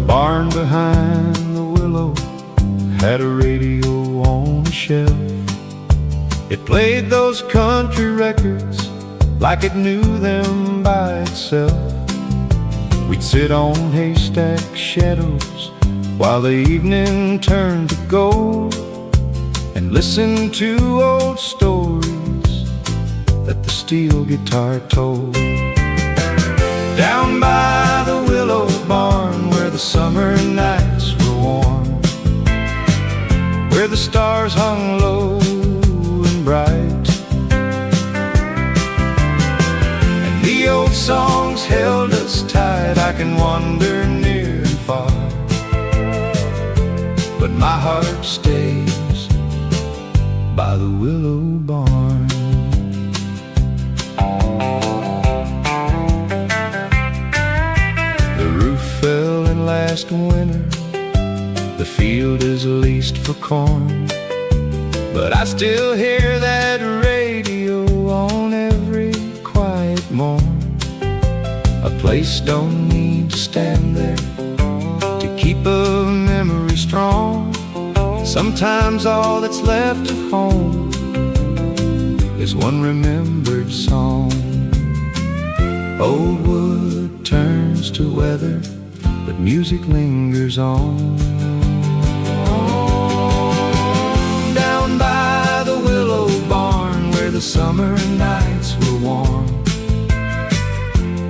barn behind the willow had a radio on a shelf. It played those country records like it knew them by itself. We'd sit on haystack shadows while the evening turned to gold, and listen to old stories that the steel guitar told. Down by the willow barn where the summer nights were warm, where the stars hung low and bright, and the old songs held us tight. I can wander near and far, but my heart stays by the willow barn. The roof fell in last winter, the field is leased for corn, but I still hear that radio on every quiet morn. A place don't need to stand there to keep a memory strong. Sometimes all that's left of home is one remembered song. Old wood turns to weather, but music lingers on. Down by the willow barn where the summer nights were warm,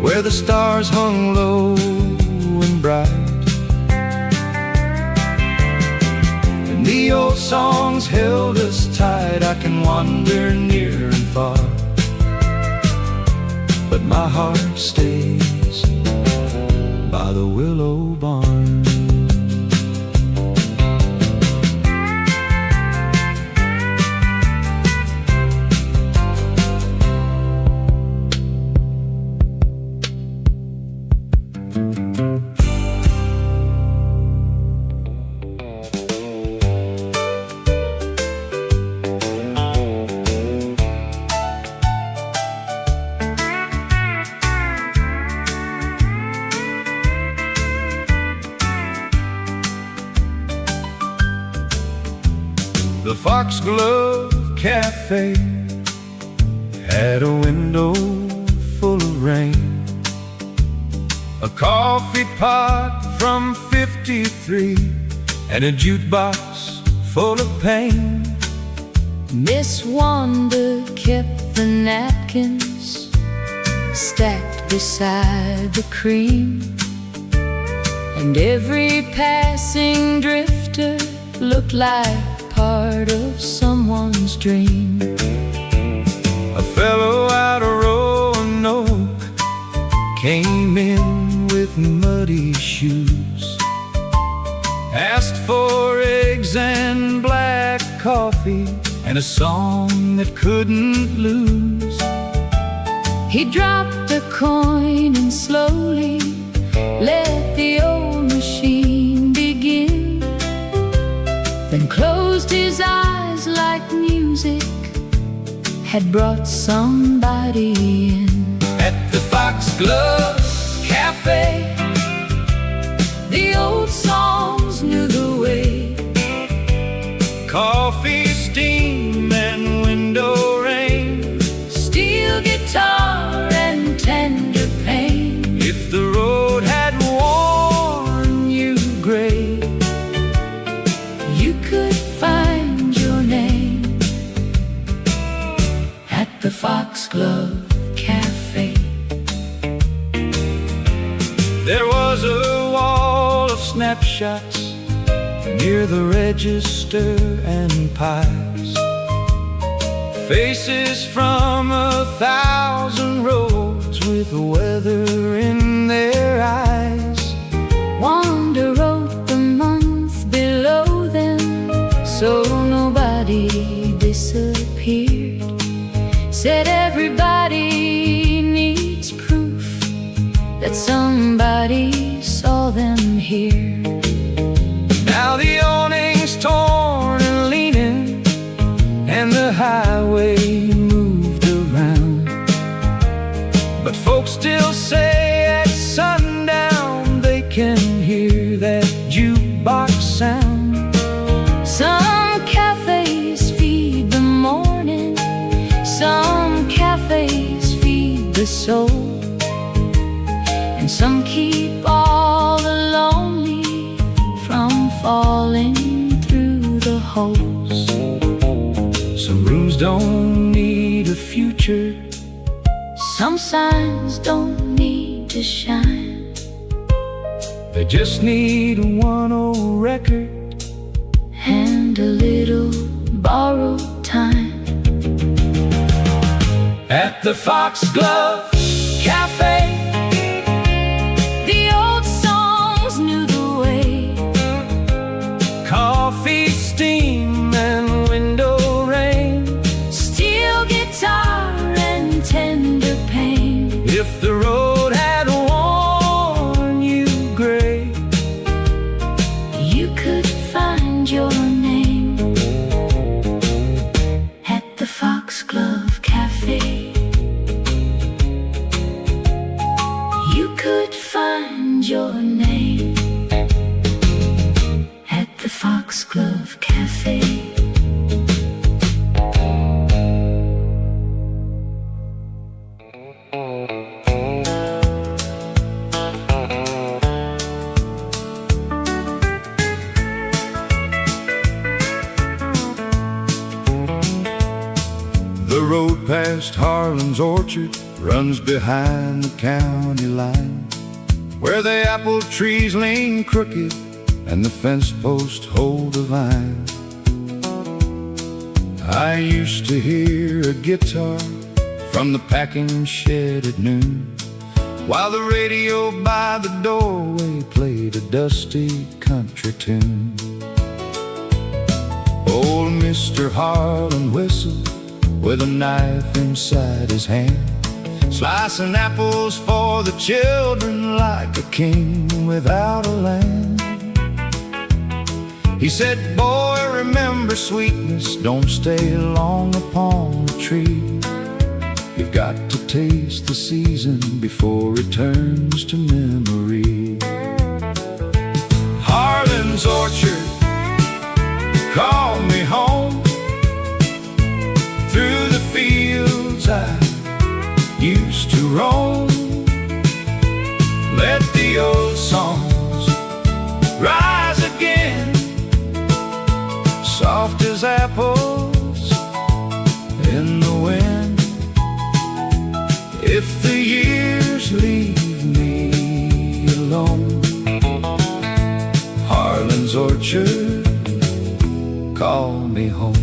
where the stars hung low and bright, and the old songs held us tight. I can wander near and far, but my heart stays by the willow barn. The Foxglove Cafe had a window full of rain, a coffee pot from '53, and a jukebox full of pain. Miss Wanda kept the napkins stacked beside the cream, and every passing drifter looked like part of someone's dream. A fellow out of Roanoke came in with muddy shoes, asked for eggs and black coffee and a song that couldn't lose. He dropped a coin and slowly let the old machine begin, then closed his eyes like music had brought somebody in. At the Foxglove Cafe, the old songs knew the way. coffee, steam, and window rain, Steel guitar and tender pain. if the road had worn you gray, You could find your name at the Foxglove Cafe. there was a wall of snapshots near the register and pies, faces from 1,000 roads with weather in their eyes. Wanda wrote the month below them so nobody disappeared. Said everybody needs proof that somebody saw them here. Now the awning's torn and leaning, and the highway moved around, but folks still say at sundown they can hear that jukebox sound. Some cafes feed the morning, some cafes feed the soul, and some keep all the lonely from falling through the holes. Some rooms don't need a future, some signs don't need to shine. they just need one old record And a little borrowed time. at the Foxglove Cafe. The old songs knew the way. Coffee, steam, and window rain. Steel guitar and tender pain. If the road had worn you gray, You could find your name at the Foxglove Cafe. You could find your name at the Foxglove Cafe. the road past Harlan's orchard runs behind the county line, where the apple trees lean crooked and the fence posts hold the vine. I used to hear a guitar from the packing shed at noon, while the radio by the doorway played a dusty country tune. Old Mr. Harlan whistled with a knife inside his hand, slicing apples for the children like a king without a land. He said, boy, remember sweetness don't stay long upon the tree. You've got to taste the season before it turns to memory. Harlan's orchard, call me home. Through the fields I used to roam. Let the old songs rise again, soft as apples in the wind. If the years leave me alone, Harlan's orchard, call me home.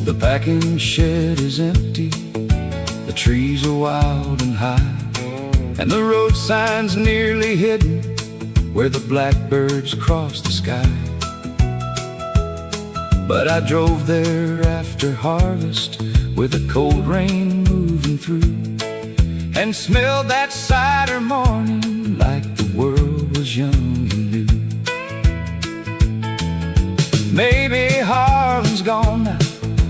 The packing shed is empty, the trees are wild and high, and the road sign's nearly hidden where the blackbirds cross the sky. But I drove there after harvest with a cold rain moving through, and smelled that cider morning like the world was young and new. Maybe Harlan's gone now,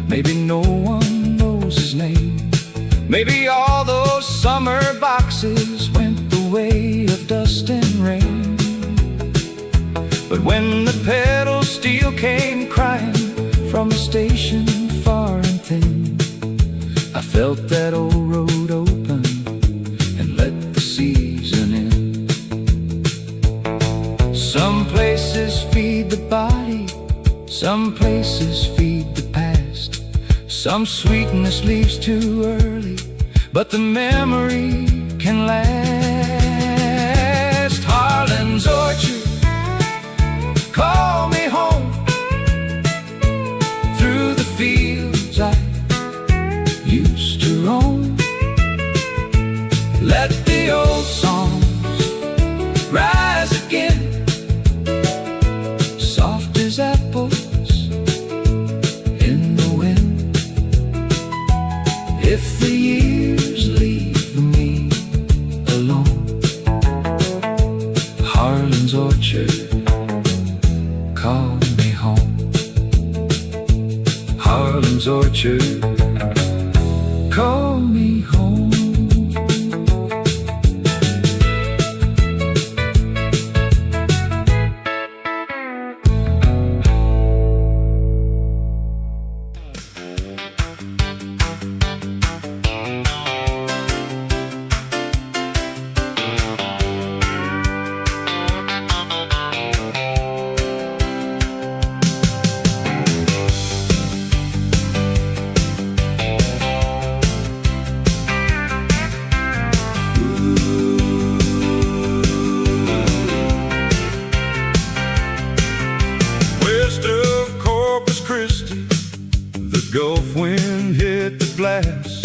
maybe no one knows his name. Maybe all those summer boxes went the way of dust and rain. But when the pedal steel came crying from a station far and thin, I felt that old road open and let the season in. Some places feed the body, some places feed the past. Some sweetness leaves too early, but the memory can last. Harlan's orchard, call me home. Through the fields I used to roam. Let the old songs rise again, soft as apples in the wind. If the years leave me alone, Harlan's orchard, call me home. Harlan's orchard, call me home. Gulf wind hit the glass.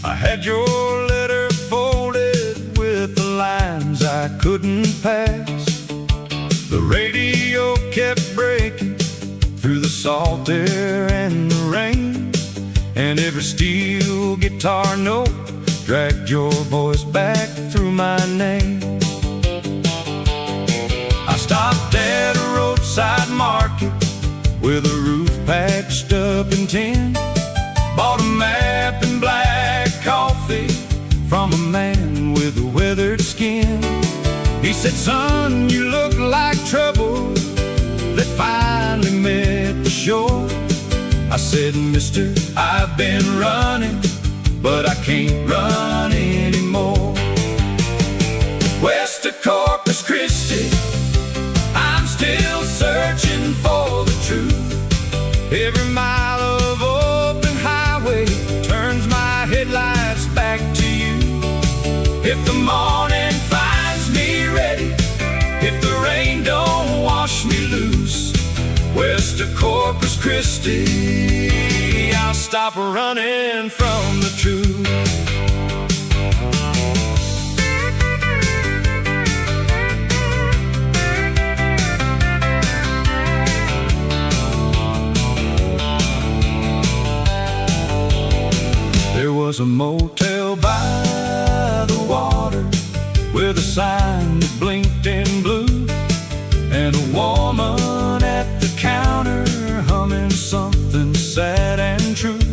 I had your letter folded with the lines I couldn't pass. The radio kept breaking through the salt air and the rain, and every steel guitar note dragged your voice back through my name. I stopped at a roadside market with a roof patched up in tin, bought a map and black coffee from a man with a weathered skin. He said, "Son, you look like trouble that finally met the shore." I said, "Mister, I've been running, but I can't run anymore. West of Corpus Christi, I'm still searching for the truth. Every mile of open highway turns my headlights back to you. If the morning finds me ready, if the rain don't wash me loose, west of Corpus Christi, I'll stop running from the truth." There was a motel by the water with a sign that blinked in blue, and a woman at the counter humming something sad and true.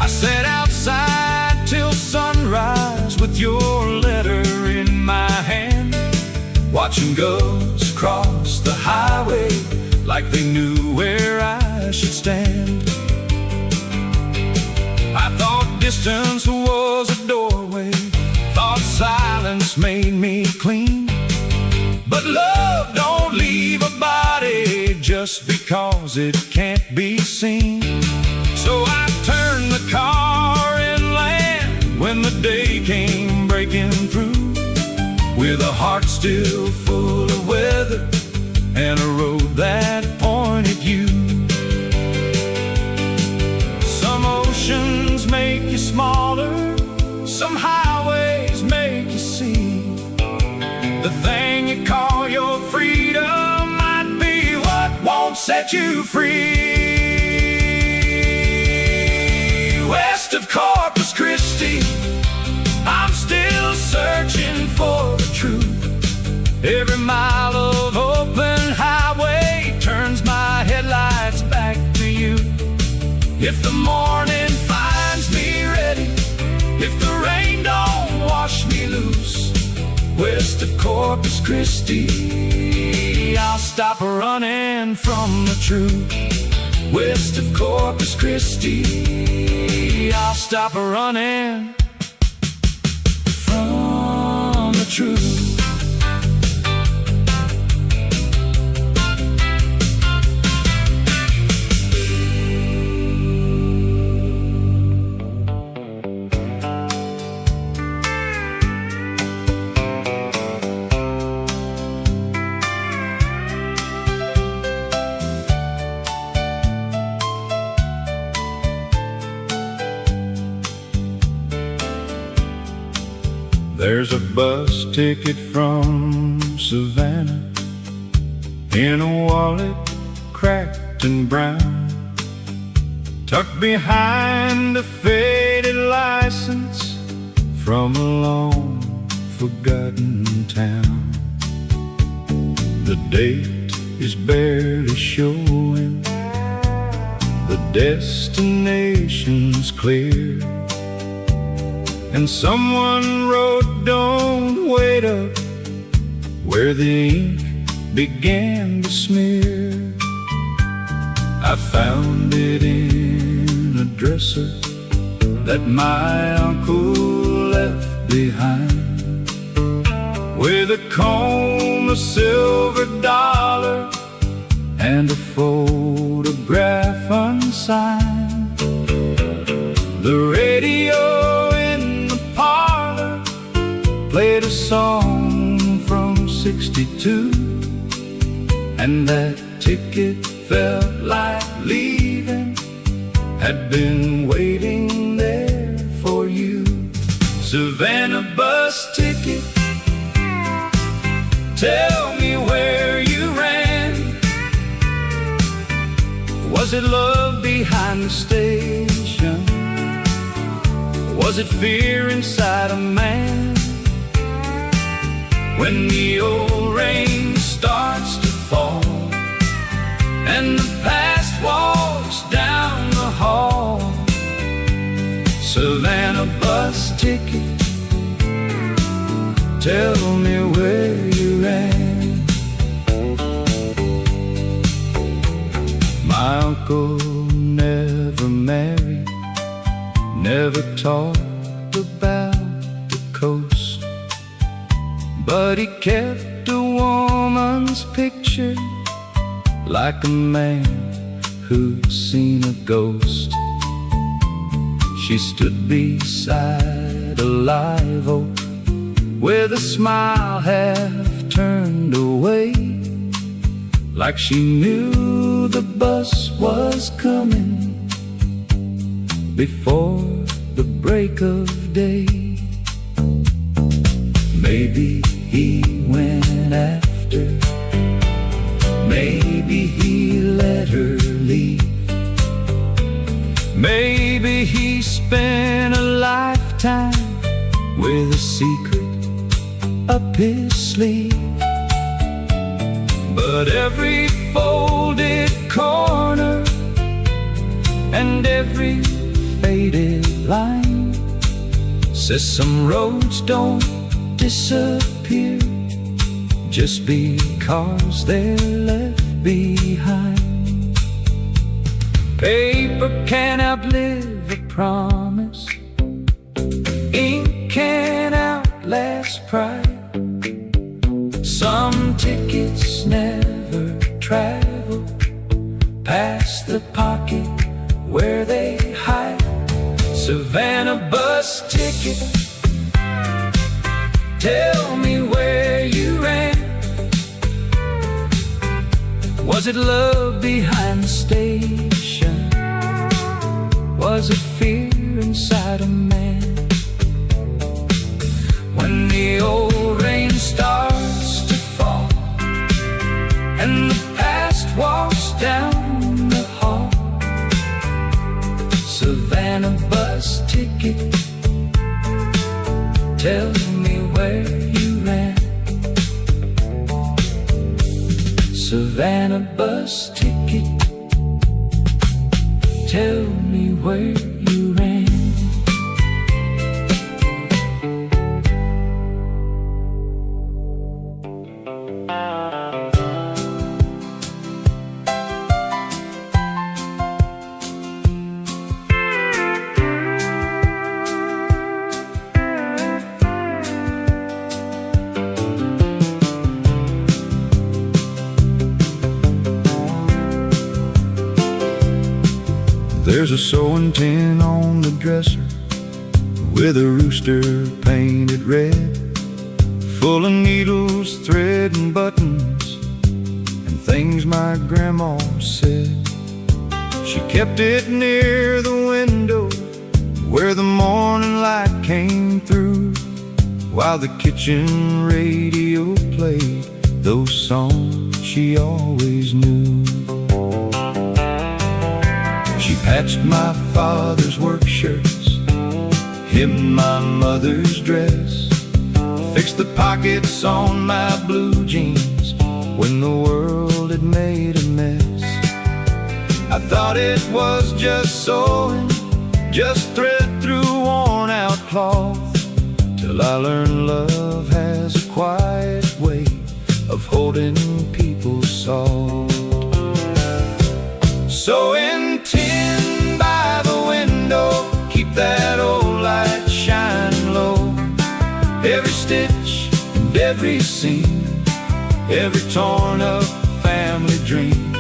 I sat outside till sunrise with your letter in my hand, watching gulls cross the highway like they knew where I should stand. I thought distance was a doorway, thought silence made me clean, but love don't leave a body just because it can't be seen. So I turned the car inland when the day came breaking through, with a heart still full of weather and a road that pointed you. Some oceans make you smaller, some highways make you see. The thing you call your freedom might be what won't set you free. West of Corpus Christi, I'm still searching for the truth. Every mile of open highway turns my headlights back to you. If the morning finds me ready, if the rain don't wash me loose, west of Corpus Christi, I'll stop running from the truth. West of Corpus Christi, I'll stop running from the truth. There's a bus ticket from Savannah in a wallet cracked and brown, tucked behind a faded license from a long forgotten town. The date is barely showing, the destination's clear, and someone wrote, "Don't wait up," where the ink began to smear. I found it in a dresser that my uncle left behind, with a comb, a silver dollar, and a photograph unsigned. The radio played a song from '62, and that ticket felt like leaving had been waiting there for you. Savannah bus ticket, tell me where you ran. Was it love behind the station? Was it fear inside a man? When the old rain starts to fall and the past walks down the hall, Savannah bus ticket, tell me where you ran. My uncle never married, never talked about the coast, but he kept a woman's picture, like a man who'd seen a ghost. She stood beside a live oak with a smile half turned away, like she knew the bus was coming before the break of day. Maybe he went after, maybe he let her leave, maybe he spent a lifetime with a secret up his sleeve. But every folded corner and every faded line says some roads don't disappear just because they're left behind. Paper can't outlive a promise, ink can't outlast pride. Some tickets never travel past the pocket where they hide. Savannah bus ticket, tell me where you ran. Was it love behind the station? Was it fear inside a man? When the old rain starts to fall and the past walks down the hall, Savannah bus ticket, tell me where you ran. Savannah bus ticket, tell me where you ran. There's a sewing tin on the dresser with a rooster painted red, full of needles, thread, and buttons, and things my grandma said. She kept it near the window where the morning light came through, while the kitchen radio played those songs she always knew. She patched my father's work shirts, hemmed my mother's dress, fixed the pockets on my blue jeans when the world had made a mess. I thought it was just sewing, just thread through worn out cloth, till I learned love has a quiet way of holding people soft. Sewing tin by the window, keep that old light shining low. Every stitch and every seam, every torn up family dream.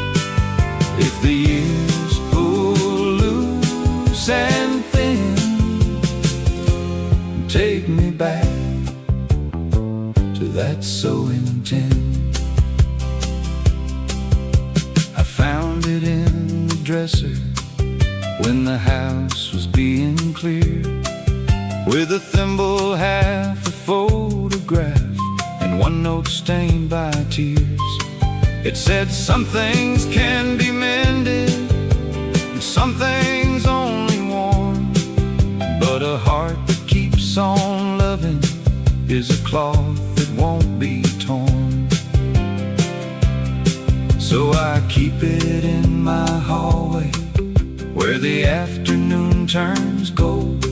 If the years pull loose and thin, take me back to that sewing tin. I found it in the dresser when the house was being cleared, with a thimble, half a photograph, and one note stained by tears. It said, some things can be mended, and some things only worn, but a heart that keeps on loving is a cloth that won't be torn. So I keep it in my hallway, where the afternoon turns gold.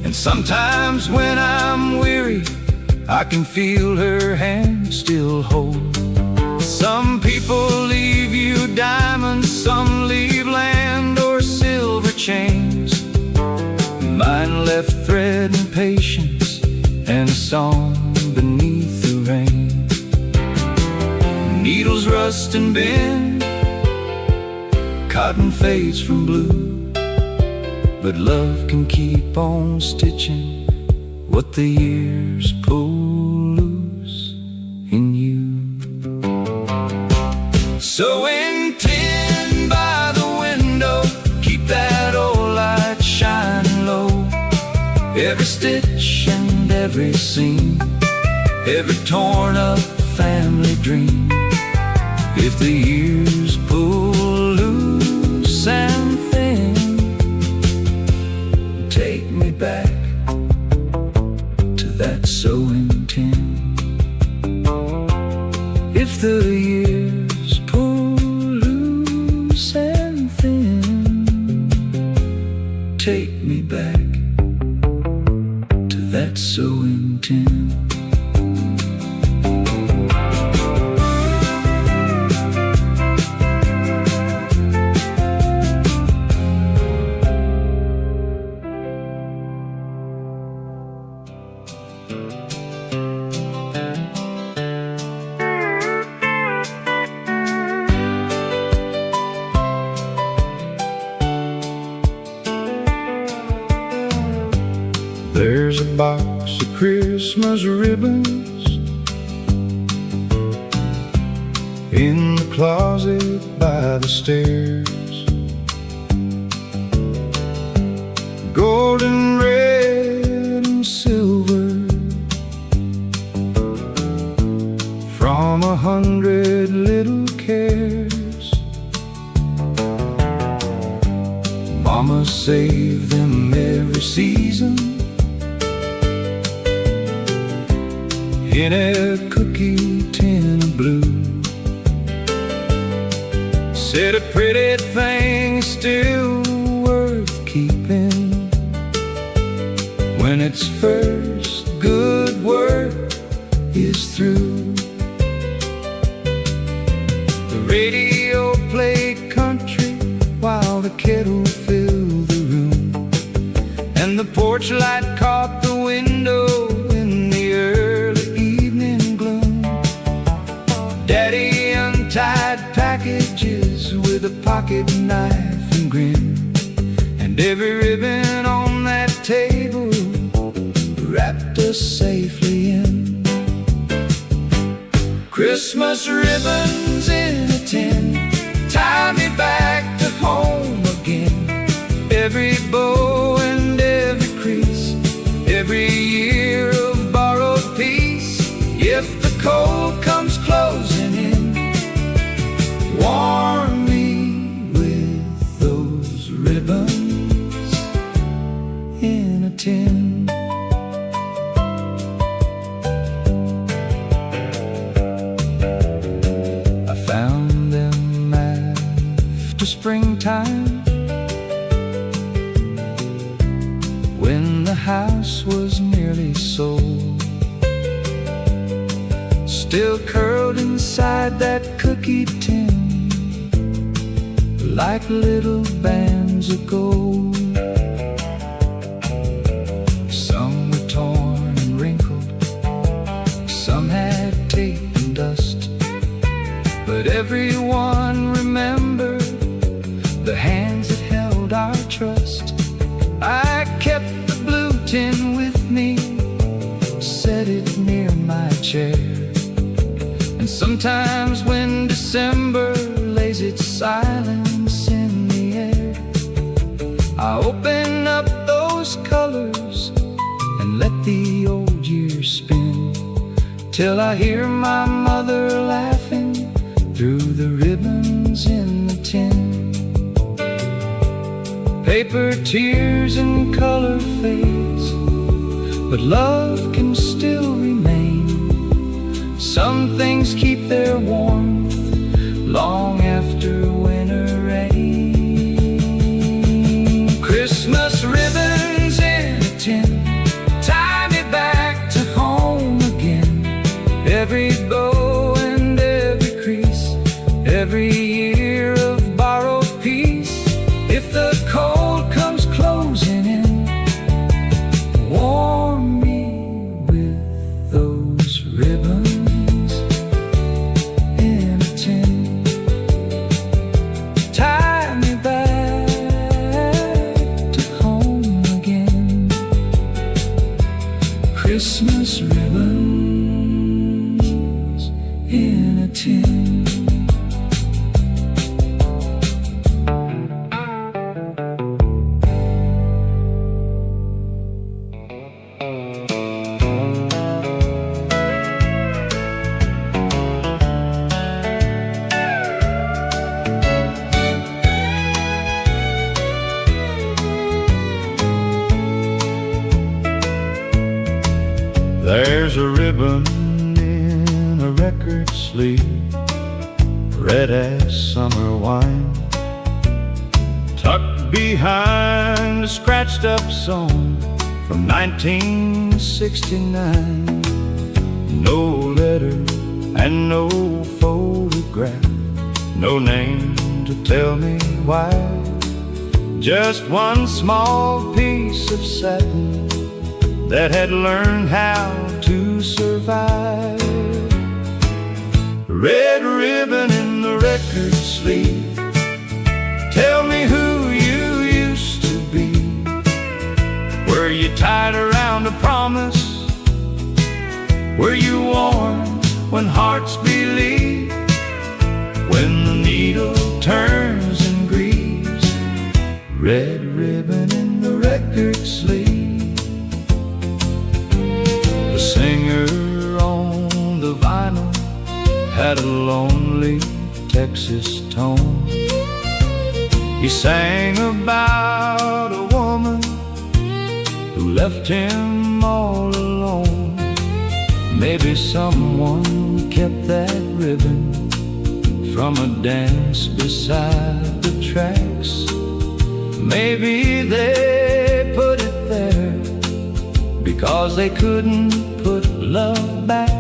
And sometimes when I'm weary, I can feel her hand still hold. Some people leave you diamonds, some leave land or silver chains. Mine left thread and patience, and a song beneath the rain. Needles rust and bend, cotton fades from blue, but love can keep on stitching what the years pull loose in you. So in tin by the window, keep that old light shining low. Every stitch and every seam, every torn up family dream. If the years pull loose and thin, take me back to that sewing tin. If the years pull loose and thin, take me back to that sewing tin. There's a box of Christmas ribbons in the closet by the stairs. Golden, red, and silver, from 100 little cares. Mama saved them every season in a cookie tin of blue. Said a pretty thing is still worth keeping when its first good work is through. The radio played country while the kettle filled the room, and the porch light caught the window in the early evening gloom. Daddy untied packages with a pocket knife and grin, and every ribbon on that table wrapped us safely in. Christmas ribbons in a tin, tie me back to home again. Every bow and every crease, every year of borrowed peace. If the cold comes closing in, warm me with those ribbons in a tin. I found them after springtime, when the house was nearly sold, still curled inside that cookie tin, like little bands of gold. Some were torn and wrinkled, some had tape and dust, but everyone remembered the hands that held our trust. I kept the blue tin with me, set it near my chair, and sometimes when December lays its silence in the air, I open up those colors and let the old years spin, till I hear my mother laughing through the ribbons in the tin. Paper tears and color fades, but love can still remain. Some things keep their warmth long after winter rain. Christmas ribbons in a tin, tie me back to home again. Every bow and every crease, every year of borrowed peace. If the cold comes closing in, warm me with those ribbons in a tin. Tie me back to home again. Christmas ribbons in a tin. There's a ribbon in a record sleeve, red as summer wine, tucked behind a scratched up song from 1969. No letter and no photograph, no name to tell me why. Just one small piece of satin that had learned how to survive. Red ribbon in the record sleeve, tell me who you used to be. Were you tied around a promise? Were you warm when hearts believe? When the needle turns and grieves, red ribbon in the record sleeve. The singer on the vinyl had a lonely Texas tone. He sang about a woman who left him all alone. Maybe someone kept that ribbon from a dance beside the tracks. Maybe they put it there because they couldn't put love back.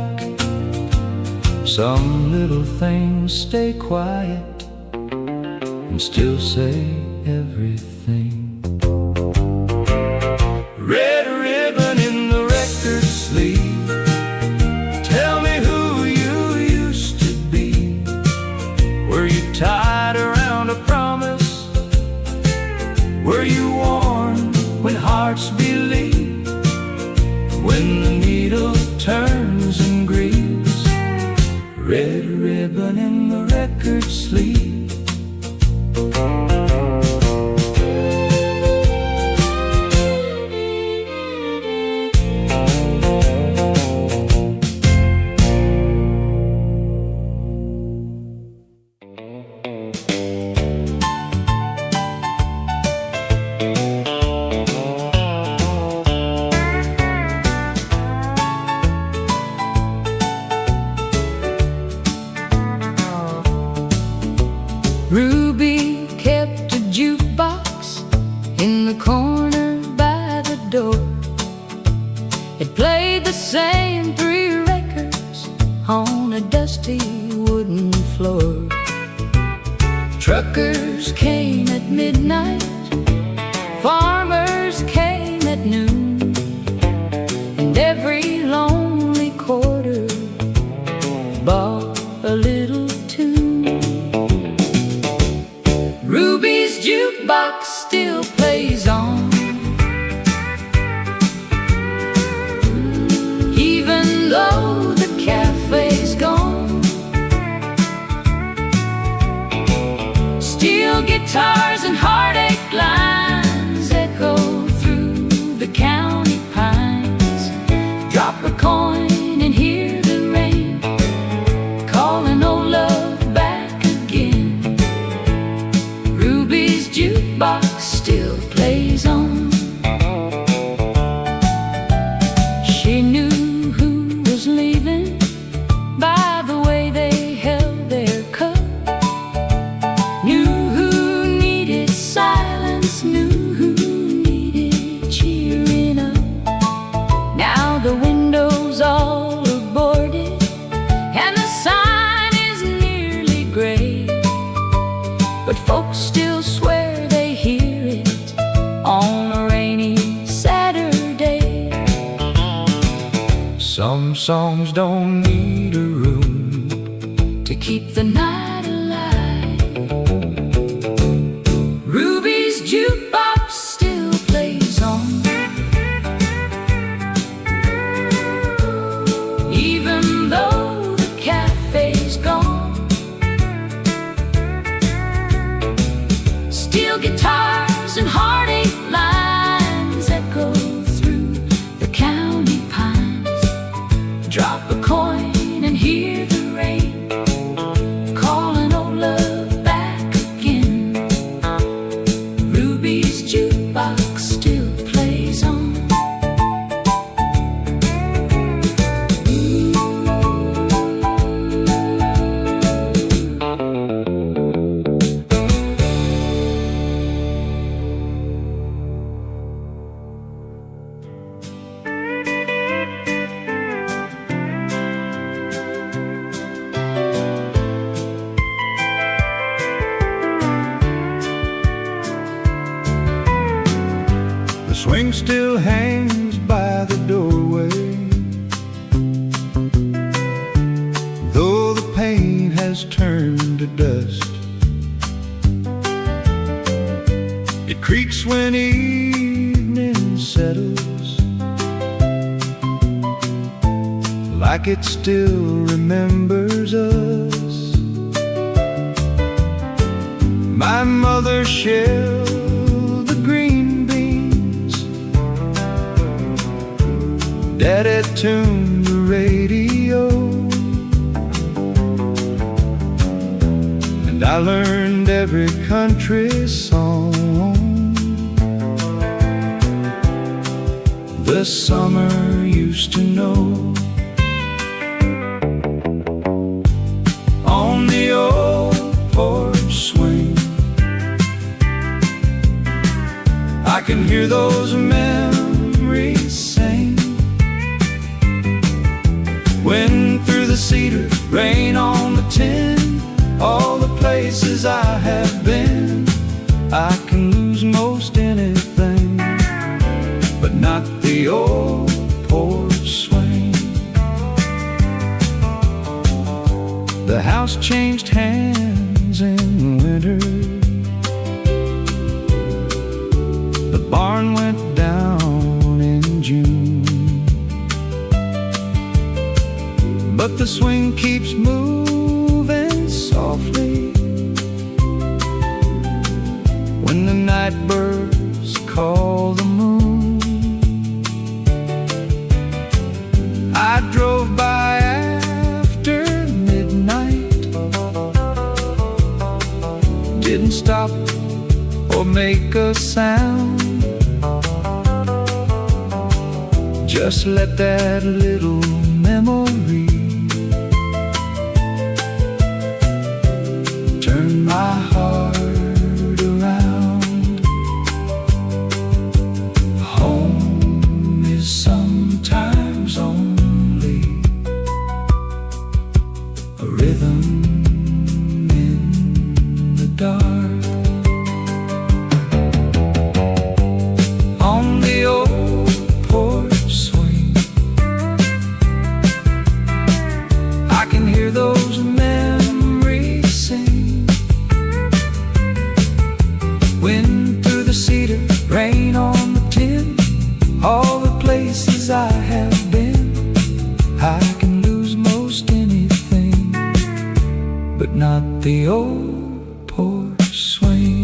Some little things stay quiet and still say everything. Red ribbon in the record sleeve, tell me who you used to be. Were you tied around a promise? Were you worn when hearts believe? When the needle turns and grieves, red ribbon in the record sleeve. Ruby kept a jukebox in the corner by the door. It played the same 3 records on a dusty wooden floor. Truckers came at midnight, farmers came at noon, and every lonely quarter bought a little tune. Ruby's jukebox still plays on, even though the cafe's gone. Steel guitars and heartache lines but folks still swear they hear it on a rainy Saturday. Some songs don't need a room to keep the night alive. Ruby's jukebox still plays on, even though the cafe's gone. Steel guitars and heartache lines echo through the county pines. Drop a coin and hear the rain calling old love back again. Ruby's jukebox still plays on. The swing still hangs by the doorway, though the paint has turned to dust. It creaks when evening settles, like it still remembers us. My mother shelled the green beans, Daddy tuned the radio, and I learned every country song. The summer used to know. On the old porch swing, I can hear those memories sing. Wind through the cedar, rain on the tin, all the places I have been. I can lose most anything, but not the old porch swing. The house changed hands in winter, the barn went down in June, but the swing keeps moving softly when the night birds call the moon. I drove by after midnight, didn't stop or make a sound, just let that little memory turn my heart around. Home is sometimes only a rhythm in the dark. On the old porch swing, I can hear those memories sing. Wind through the cedar, rain on the tin, all the places I have been. I can lose most anything, but not the old porch swing.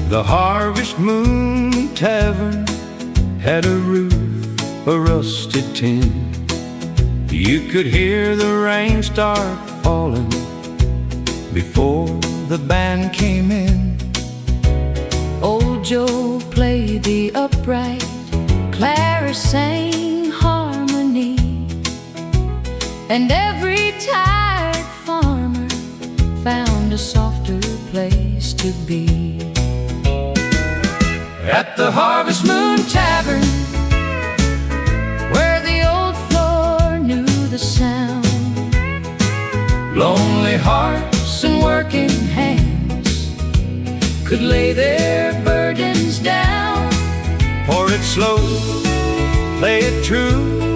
The Harvest Moon Tavern had a roof, a rusted tin. You could hear the rain start falling before the band came in. Old old Joe played the upright, Clara sang harmony, and every tired farmer found a softer place to be. At the Harvest Moon Tavern, where the old floor knew the sound, lonely hearts and working hands could lay their burdens down. Pour it slow, play it true,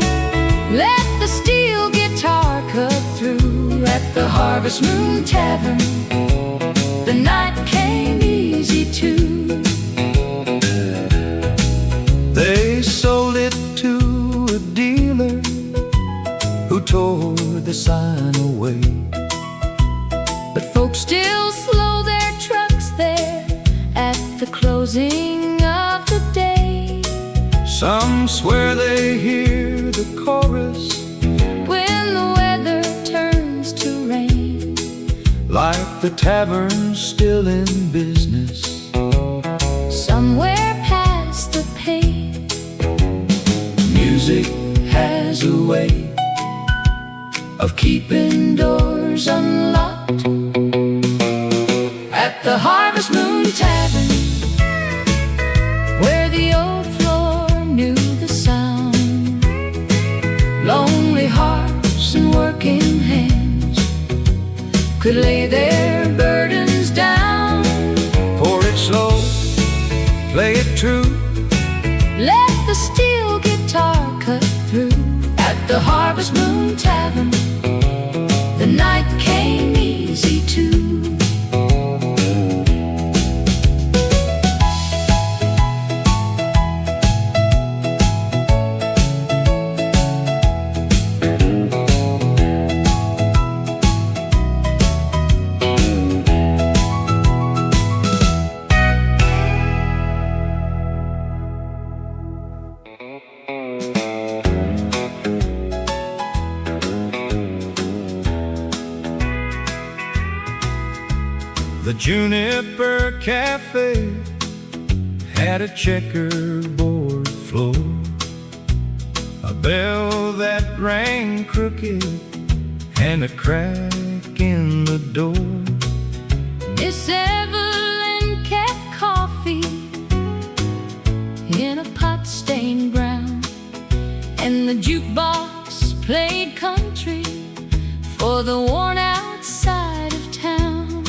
let the steel guitar cut through. At the Harvest Moon Tavern, the night came easy too. They sold it to a dealer who tore the sign away. But folks still slow their trucks there at the closing of the day. Some swear they hear the chorus when the weather turns to rain, like the tavern's still in business somewhere past the pain. Music has a way of keeping doors unlocked. At the Harvest Moon Tavern, where the old floor knew the sound, lonely hearts and working hands could lay their burdens down. Pour it slow, play it true, let the steel guitar cut through. At the Harvest Moon Tavern, the night came easy too. The Juniper Cafe had a checkerboard floor, a bell that rang crooked, and a crack in the door. Miss Evelyn kept coffee in a pot stained brown, and the jukebox played country for the worn out side of town.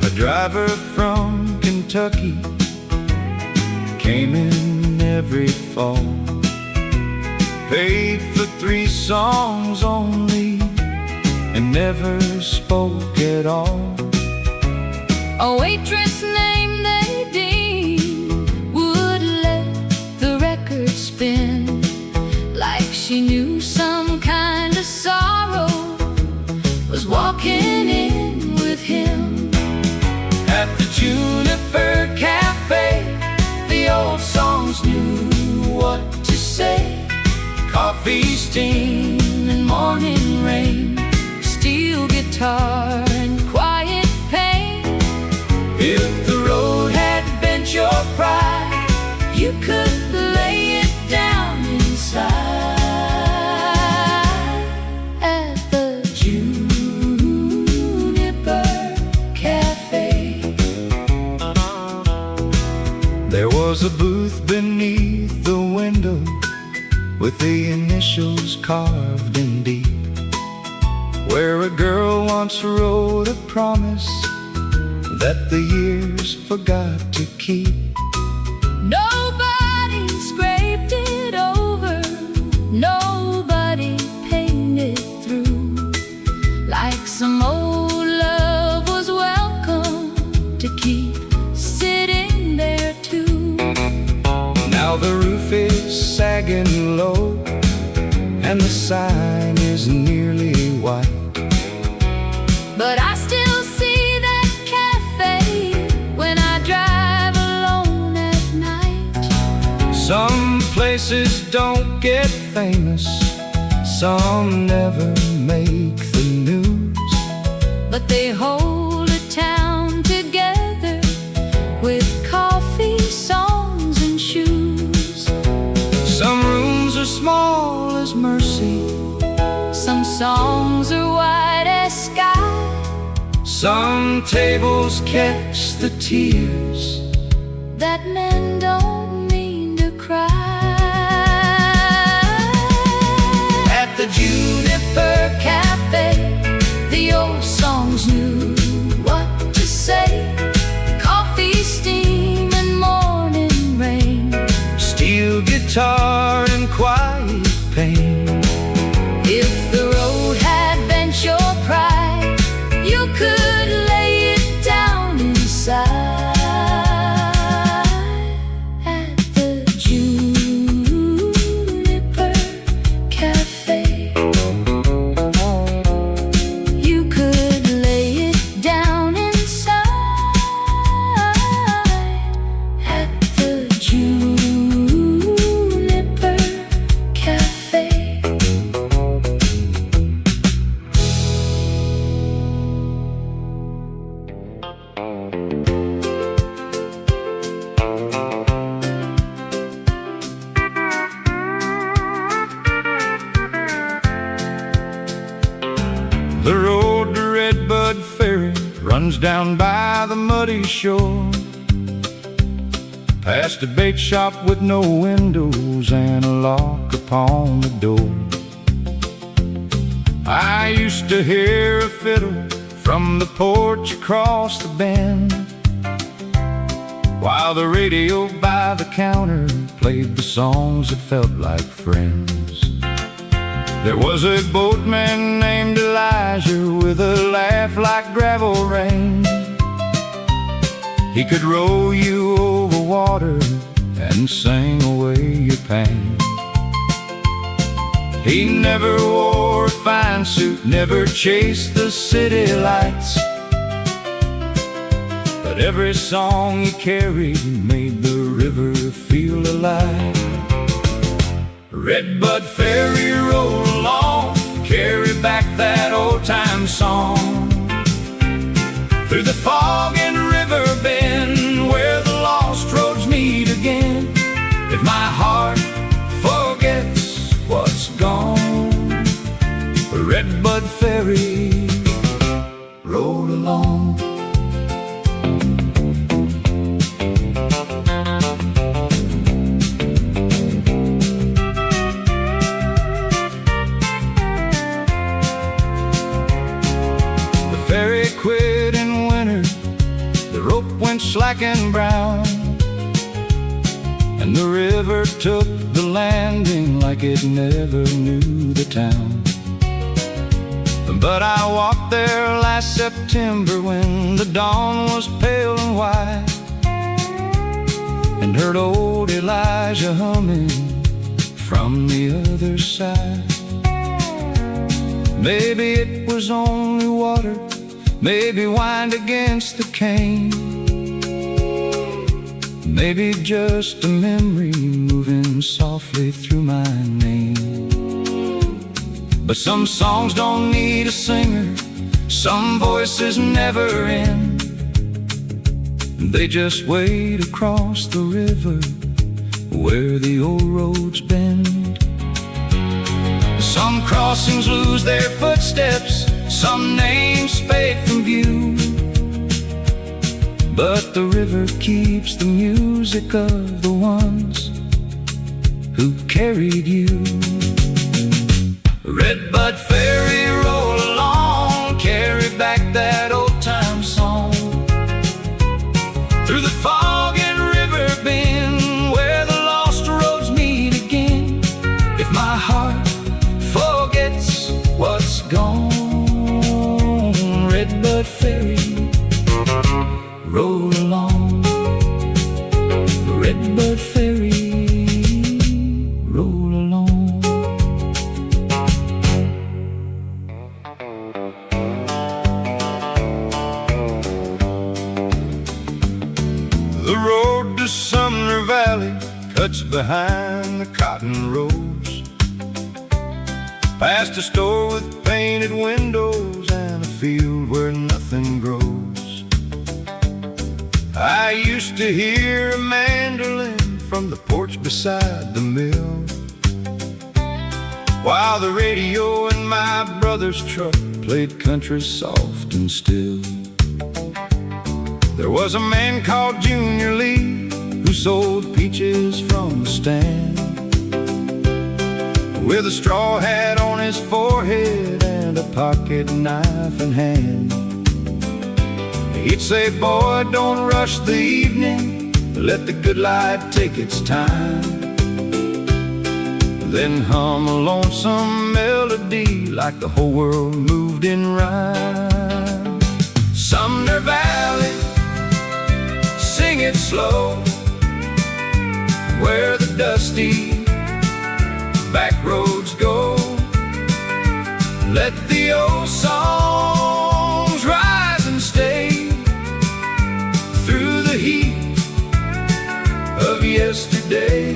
A driver from Kentucky came in every fall, paid for 3 songs only, and never spoke at all. A waitress named Nadine would let the record spin like she knew some kind of sorrow was walking in with him. At the Juniper Cafe, the old songs knew what to say. Coffee, steam, and morning rain, Steel guitar and quiet pain. if the road had bent your pride, You could lay it down inside. At the Juniper Cafe, there was a booth beneath the window with the initials carved in deep, where a girl once wrote a promise that the years forgot to keep. nobody scraped it over, nobody painted through, like some old love was welcome to keep sitting there too. Now the roof is sagging low, and the sign is nearly white, But I still see that cafe when I drive alone at night. Some places don't get famous, some never make the news, But they hold a town together songs are white as sky. Some tables catch the tears that men don't mean to cry. At the Juniper Cafe, the old songs knew what to say. Coffee, steam, and morning rain, steel guitar and quiet pain. If the road had been your pride, you could lay it down inside. At the Juniper Cafe, you could lay it down inside. At the Juniper Cafe. The road to Redbud Ferry runs down by the muddy shore, past a bait shop with no windows and a lock upon the door. I used to hear a fiddle from the porch across the bend, while the radio by the counter played the songs that felt like friends. There was a boatman named Elijah with a laugh like gravel rain. He could row you over water and sing away your pain. He never wore a fine suit, never chased the city lights, but every song he carried made the river feel alive. Redbud Ferry, roll along, carry back that old-time song, through the fog and river bend, where the lost roads meet again. If my heart forgets what's gone, Redbud Ferry, roll along. Ferry quit in winter, the rope went slack and brown, and the river took the landing like it never knew the town. But I walked there last September when the dawn was pale and white, and heard old Elijah humming from the other side. Maybe it was only water, maybe wind against the cane, maybe just a memory moving softly through my name. But some songs don't need a singer, some voices never end, they just wade across the river where the old roads bend. Some crossings lose their footsteps, some names fade from view, but the river keeps the music of the ones who carried you. Redbud Ferry, roll along, carry back that old-time song, through the fog and river bend, where the lost roads meet again. If my heart forgets what's gone, Redbud Ferry, roll along. Redbud Ferry, roll along. The road to Sumner Valley cuts behind the cotton rows, past a store with painted windows and a field where nothing grows. I used to hear a mandolin from the porch beside the mill, while the radio in my brother's truck played country soft and still. There was a man called Junior Lee who sold peaches from the stand, with a straw hat on his forehead and a pocket knife in hand. He'd say, "Boy, don't rush the evening, let the good light take its time." Then hum a lonesome melody like the whole world moved in rhyme. Sumner Valley, sing it slow, where the dusty back roads go. Let the old songs rise and stay through the heat of yesterday.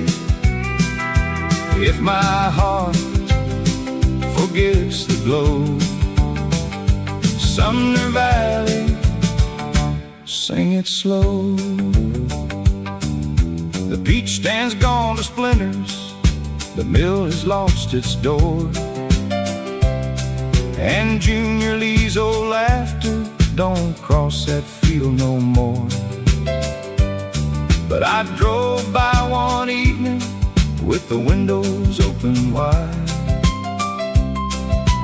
If my heart forgets the glow, Sumner Valley, sing it slow. The peach stand's gone to splinters, the mill has lost its door, and Junior Lee's old laughter don't cross that field no more. But I drove by one evening with the windows open wide,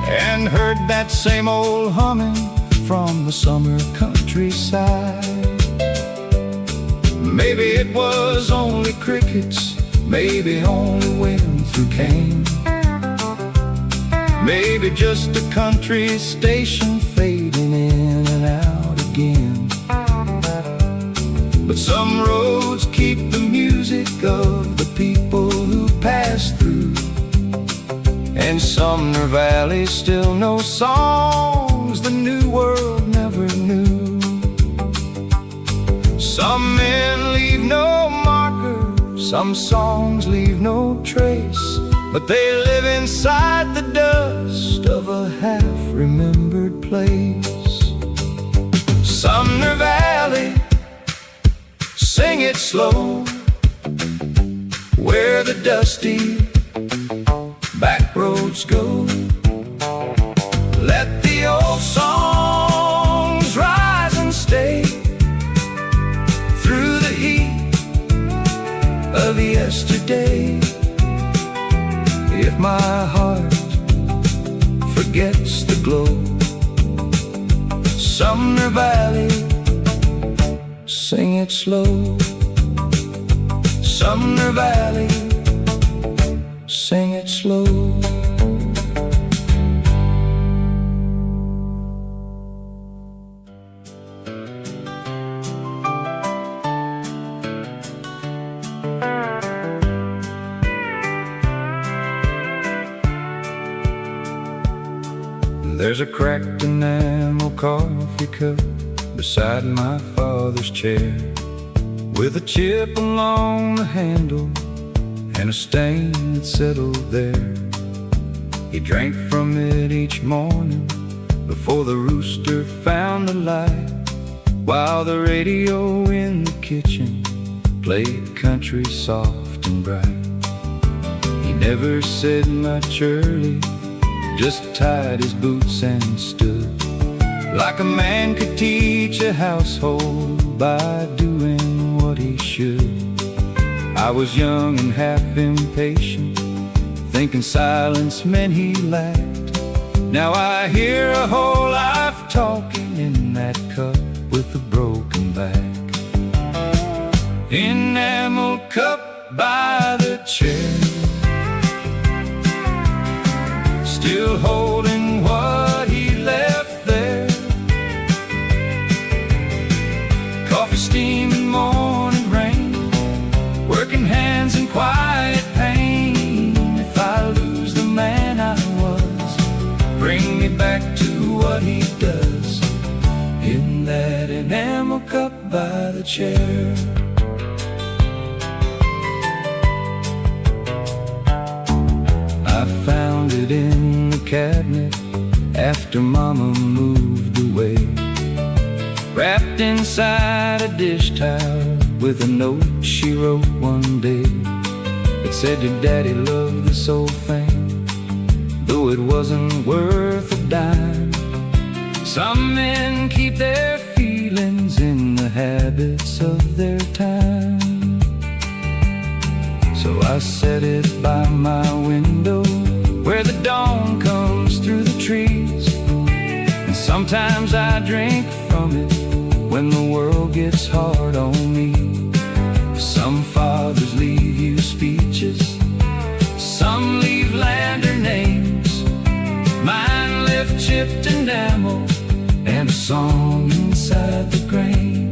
and heard that same old humming from the summer countryside. Maybe it was only crickets, maybe only wind through cane, maybe just a country station fading in and out again. But some roads keep the music of the people who pass through, and Sumner Valley still knows songs the new world never knew. Some men leave no marker, some songs leave no trace, but they live inside the dust of a half-remembered place. Sumner Valley, sing it slow, where the dusty back roads go. Let the old songs rise and stay through the heat of yesterday. If my heart forgets the glow, Sumner Valley, sing it slow. Sumner Valley, sing it slow. There's a cracked enamel coffee cup beside my father's chair, with a chip along the handle and a stain that settled there. He drank from it each morning before the rooster found the light, while the radio in the kitchen played country soft and bright. He never said much early, just tied his boots and stood like a man could teach a household by doing what he should. I was young and half impatient, thinking silence meant he lacked. Now I hear a whole life talking in that cup with a broken back. Enamel cup by the chair, still holding what he left there. Coffee steam and morning rain, working hands and quiet pain. If I lose the man I was, bring me back to what he does in that enamel cup by the chair. I found it in the cabinet after Mama moved away, wrapped inside a dish towel with a note she wrote one day. It said, "Your daddy loved this old thing, though it wasn't worth a dime. Some men keep their feelings in the habits of their time. So I set it by my window, where the dawn comes through the trees. And sometimes I drink from it when the world gets hard on me. Some fathers leave you speeches, some leave land or names. Mine left chipped enamel and a song inside the grain.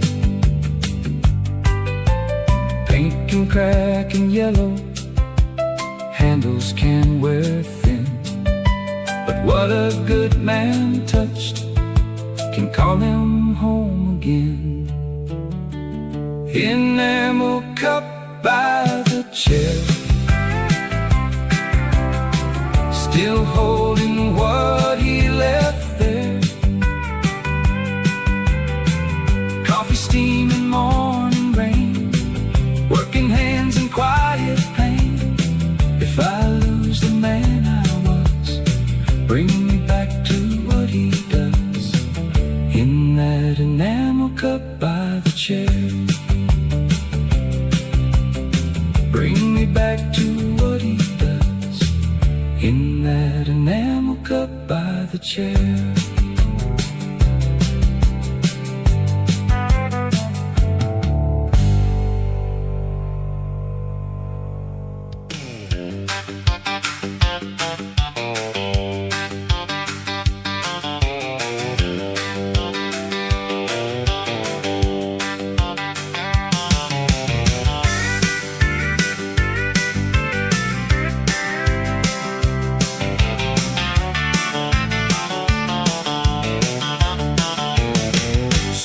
Paint can crack and yellow, handles can wear thin, but what a good man touched can call him home again. Enamel cup by the chair, still holding what he left there. Coffee steaming, morning rain, working hands in quiet pain. If I lose the man I was, bring me back to what he does. In that enamel cup by the chair, bring me back to what he does. In that enamel cup by the chair.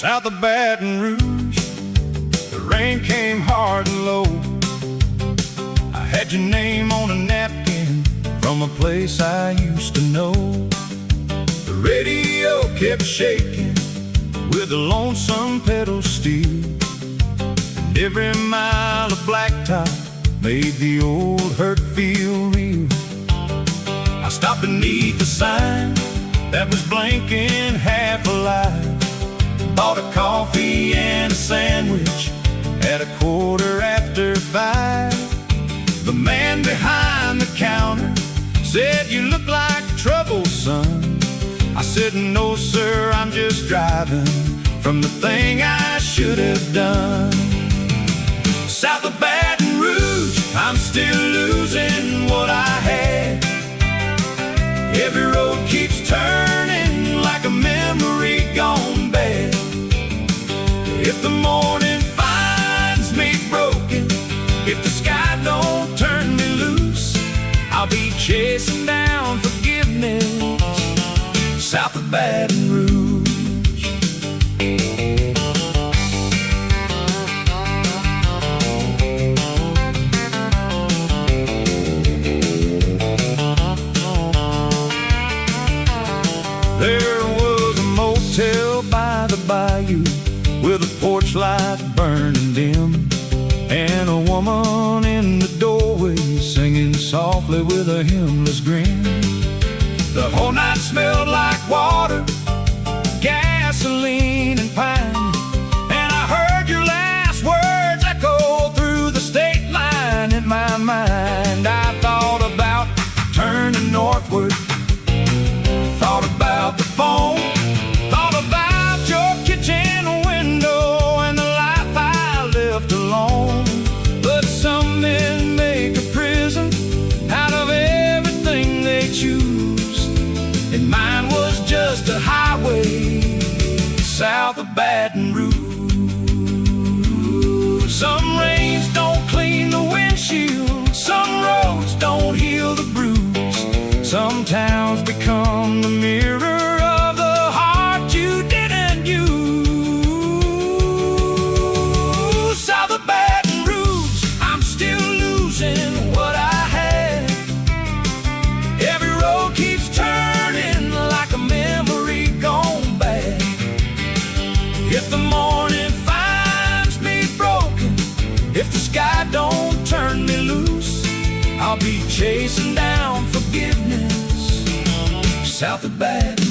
South of Baton Rouge, the rain came hard and low. I had your name on a napkin from a place I used to know. The radio kept shaking with a lonesome pedal steel, and every mile of blacktop made the old hurt feel real. I stopped beneath the sign that was blinking half alive, bought a coffee and a sandwich at 5:15. The man behind the counter said, "You look like trouble, son." I said, "No, sir, I'm just driving from the thing I should have done." South of Baton Rouge, I'm still losing what I had. Every road keeps turning like a memory gone bad. If the morning finds me broken, if the sky don't turn me loose, I'll be chasing down forgiveness south of Baton Rouge. There was a motel by the bayou with a porch light burning dim, and a woman in the doorway singing softly with a hymnless grin. The whole night smelled like water, gasoline and pine, and I heard your last words echo through the state line in my mind. I thought about turning northward, thought about the phone, thought about your kitchen window and the life I left alone. But some men make a prison out of everything they choose, and mine was just a highway south of Baton Rouge. Some rains don't clean the windshield, some roads don't heal the bruise, some towns become the mirror of the heart you didn't use. South of Baton Rouge, I'm still losing what I had. Every road keeps turning like a memory gone bad. If the morning finds me broken, if the sky don't turn me loose, I'll be chasing down forgiveness south of Baton.